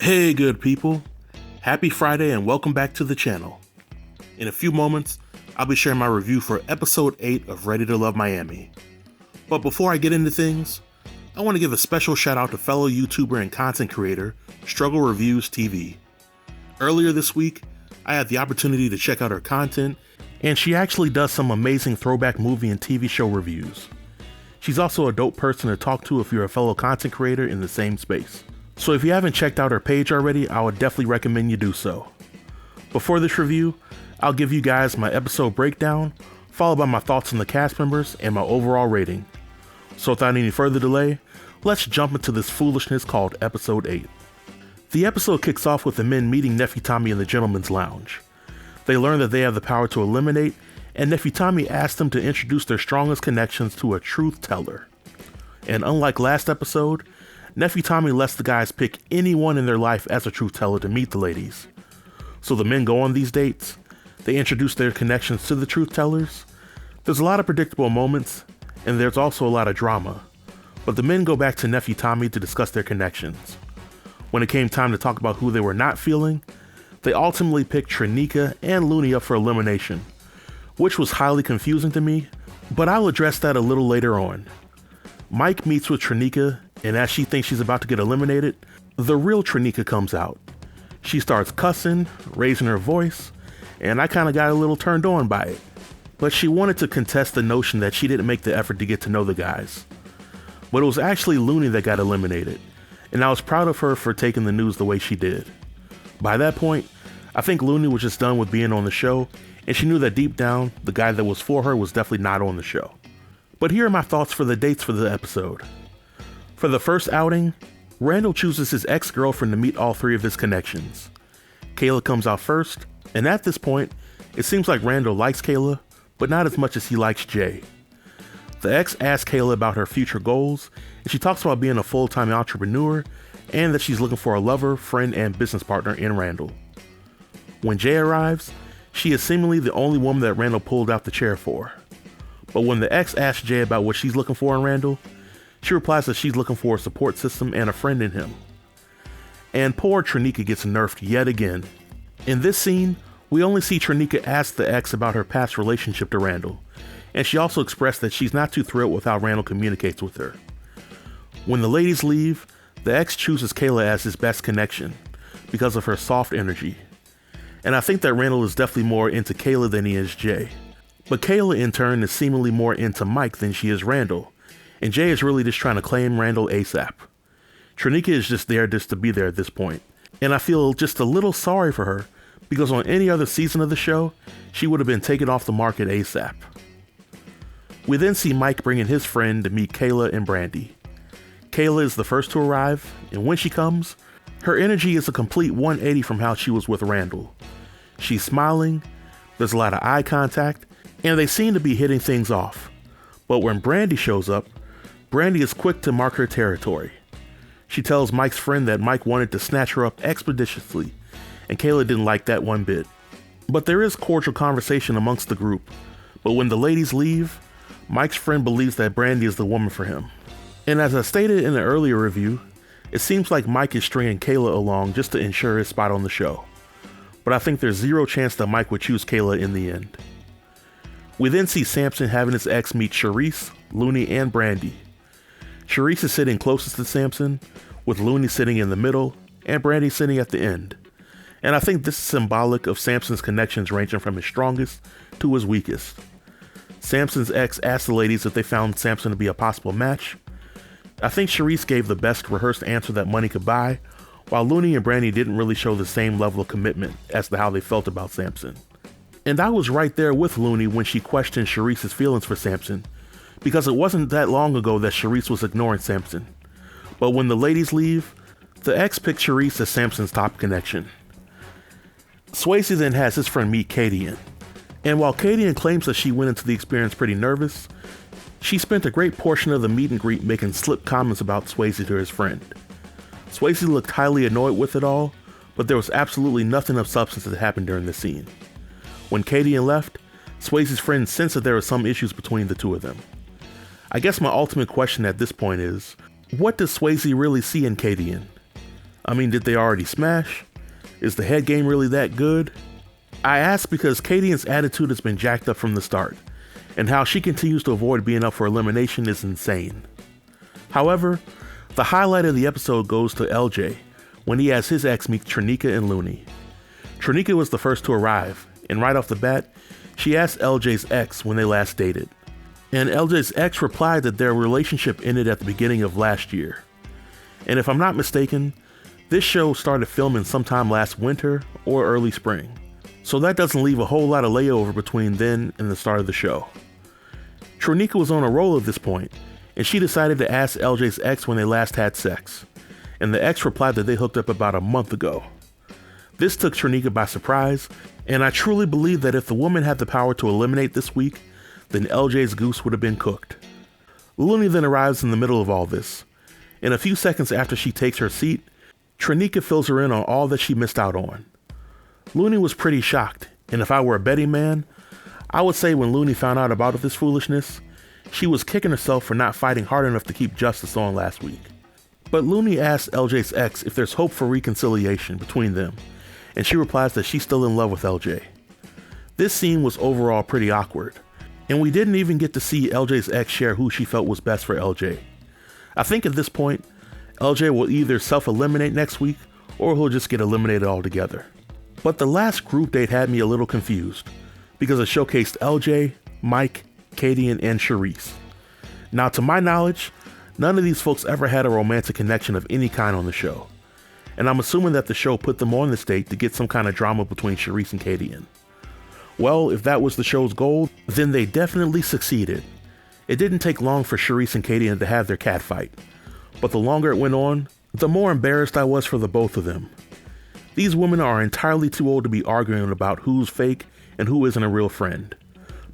Hey good people, happy Friday and welcome back to the channel. In a few moments, I'll be sharing my review for episode 8 of Ready to Love Miami. But before I get into things, I want to give a special shout out to fellow YouTuber and content creator, Struggle Reviews TV. Earlier this week, I had the opportunity to check out her content, and she actually does some amazing throwback movie and TV show reviews. She's also a dope person to talk to if you're a fellow content creator in the same space. So if you haven't checked out her page already, I would definitely recommend you do so. Before this review, I'll give you guys my episode breakdown, followed by my thoughts on the cast members and my overall rating. So without any further delay, let's jump into this foolishness called episode 8. The episode kicks off with the men meeting Nefertami in the gentleman's lounge. They learn that they have the power to eliminate, and Nefertami asks them to introduce their strongest connections to a truth teller. And unlike last episode, Nefertami lets the guys pick anyone in their life as a truth teller to meet the ladies. So the men go on these dates, they introduce their connections to the truth tellers. There's a lot of predictable moments, and there's also a lot of drama. But the men go back to Nefertami to discuss their connections. When it came time to talk about who they were not feeling, they ultimately picked Trinika and Looney up for elimination, which was highly confusing to me, but I'll address that a little later on. Mike meets with Trinika, and as she thinks she's about to get eliminated, the real Trinika comes out. She starts cussing, raising her voice, and I kinda got a little turned on by it. But she wanted to contest the notion that she didn't make the effort to get to know the guys. But it was actually Looney that got eliminated, and I was proud of her for taking the news the way she did. By that point, I think Looney was just done with being on the show, and she knew that deep down, the guy that was for her was definitely not on the show. But here are my thoughts for the dates for the episode. For the first outing, Randall chooses his ex-girlfriend to meet all three of his connections. Kayla comes out first, and at this point, it seems like Randall likes Kayla, but not as much as he likes Jay. The ex asks Kayla about her future goals, and she talks about being a full-time entrepreneur, and that she's looking for a lover, friend, and business partner in Randall. When Jay arrives, she is seemingly the only woman that Randall pulled out the chair for. But when the ex asks Jay about what she's looking for in Randall, she replies that she's looking for a support system and a friend in him. And poor Trinika gets nerfed yet again. In this scene, we only see Trinika ask the ex about her past relationship to Randall, and she also expressed that she's not too thrilled with how Randall communicates with her. When the ladies leave, the ex chooses Kayla as his best connection because of her soft energy. And I think that Randall is definitely more into Kayla than he is Jay. But Kayla in turn is seemingly more into Mike than she is Randall. And Jay is really just trying to claim Randall ASAP. Trinika is just there just to be there at this point. And I feel just a little sorry for her, because on any other season of the show, she would have been taken off the market ASAP. We then see Mike bringing his friend to meet Kayla and Brandy. Kayla is the first to arrive, and when she comes, her energy is a complete 180 from how she was with Randall. She's smiling, there's a lot of eye contact, and they seem to be hitting things off. But when Brandy shows up, Brandy is quick to mark her territory. She tells Mike's friend that Mike wanted to snatch her up expeditiously, and Kayla didn't like that one bit. But there is cordial conversation amongst the group, but when the ladies leave, Mike's friend believes that Brandy is the woman for him. And as I stated in an earlier review, it seems like Mike is stringing Kayla along just to ensure his spot on the show. But I think there's zero chance that Mike would choose Kayla in the end. We then see Samson having his ex meet Charisse, Looney, and Brandy. Charisse is sitting closest to Samson, with Looney sitting in the middle, and Brandy sitting at the end. And I think this is symbolic of Samson's connections ranging from his strongest to his weakest. Samson's ex asked the ladies if they found Samson to be a possible match. I think Charisse gave the best rehearsed answer that money could buy, while Looney and Brandy didn't really show the same level of commitment as to how they felt about Samson. And I was right there with Looney when she questioned Charisse's feelings for Samson, because it wasn't that long ago that Charisse was ignoring Samson. But when the ladies leave, the ex picked Charisse as Samson's top connection. Swayze then has his friend meet Kadian. And while Kadian claims that she went into the experience pretty nervous, she spent a great portion of the meet and greet making slip comments about Swayze to his friend. Swayze looked highly annoyed with it all, but there was absolutely nothing of substance that happened during the scene. When Kadian left, Swayze's friend sensed that there were some issues between the two of them. I guess my ultimate question at this point is, what does Swayze really see in Kadian? I mean, did they already smash? Is the head game really that good? I ask because Kadian's attitude has been jacked up from the start, and how she continues to avoid being up for elimination is insane. However, the highlight of the episode goes to LJ when he has his ex meet Trinika and Looney. Trinika was the first to arrive, and right off the bat, she asked LJ's ex when they last dated. And LJ's ex replied that their relationship ended at the beginning of last year. And if I'm not mistaken, this show started filming sometime last winter or early spring. So that doesn't leave a whole lot of layover between then and the start of the show. Trinika was on a roll at this point, and she decided to ask LJ's ex when they last had sex. And the ex replied that they hooked up about a month ago. This took Trinika by surprise, and I truly believe that if the woman had the power to eliminate this week, then LJ's goose would have been cooked. Looney then arrives in the middle of all this, and a few seconds after she takes her seat, Trinika fills her in on all that she missed out on. Looney was pretty shocked, and if I were a betting man, I would say when Looney found out about this foolishness, she was kicking herself for not fighting hard enough to keep justice on last week. But Looney asks LJ's ex if there's hope for reconciliation between them, and she replies that she's still in love with LJ. This scene was overall pretty awkward, and we didn't even get to see LJ's ex share who she felt was best for LJ. I think at this point, LJ will either self-eliminate next week, or he'll just get eliminated altogether. But the last group date had me a little confused, because it showcased LJ, Mike, Kadian, and Charisse. Now to my knowledge, none of these folks ever had a romantic connection of any kind on the show, and I'm assuming that the show put them on this date to get some kind of drama between Charisse and Kadian. Well, if that was the show's goal, then they definitely succeeded. It didn't take long for Charisse and Kadian to have their catfight, but the longer it went on, the more embarrassed I was for the both of them. These women are entirely too old to be arguing about who's fake and who isn't a real friend,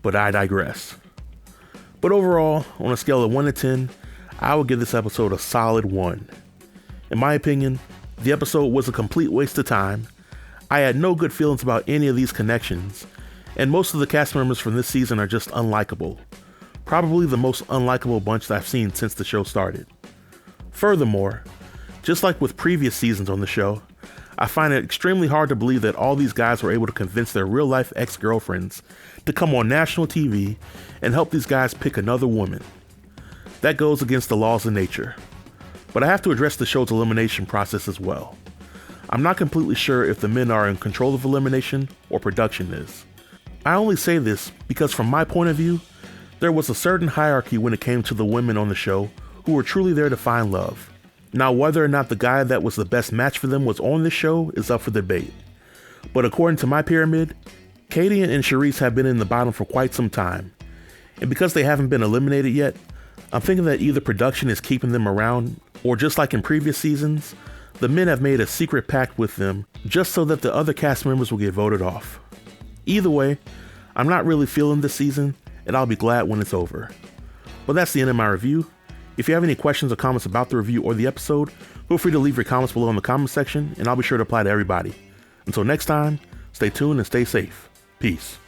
but I digress. But overall, on a scale of 1 to 10, I would give this episode a solid 1. In my opinion, the episode was a complete waste of time. I had no good feelings about any of these connections, and most of the cast members from this season are just unlikable. Probably the most unlikable bunch that I've seen since the show started. Furthermore, just like with previous seasons on the show, I find it extremely hard to believe that all these guys were able to convince their real-life ex-girlfriends to come on national TV and help these guys pick another woman. That goes against the laws of nature. But I have to address the show's elimination process as well. I'm not completely sure if the men are in control of elimination or production is. I only say this because from my point of view, there was a certain hierarchy when it came to the women on the show who were truly there to find love. Now, whether or not the guy that was the best match for them was on this show is up for debate. But according to my pyramid, Kadian and Charisse have been in the bottom for quite some time. And because they haven't been eliminated yet, I'm thinking that either production is keeping them around, or just like in previous seasons, the men have made a secret pact with them just so that the other cast members will get voted off. Either way, I'm not really feeling this season, and I'll be glad when it's over. But that's the end of my review. If you have any questions or comments about the review or the episode, feel free to leave your comments below in the comment section, and I'll be sure to reply to everybody. Until next time, stay tuned and stay safe. Peace.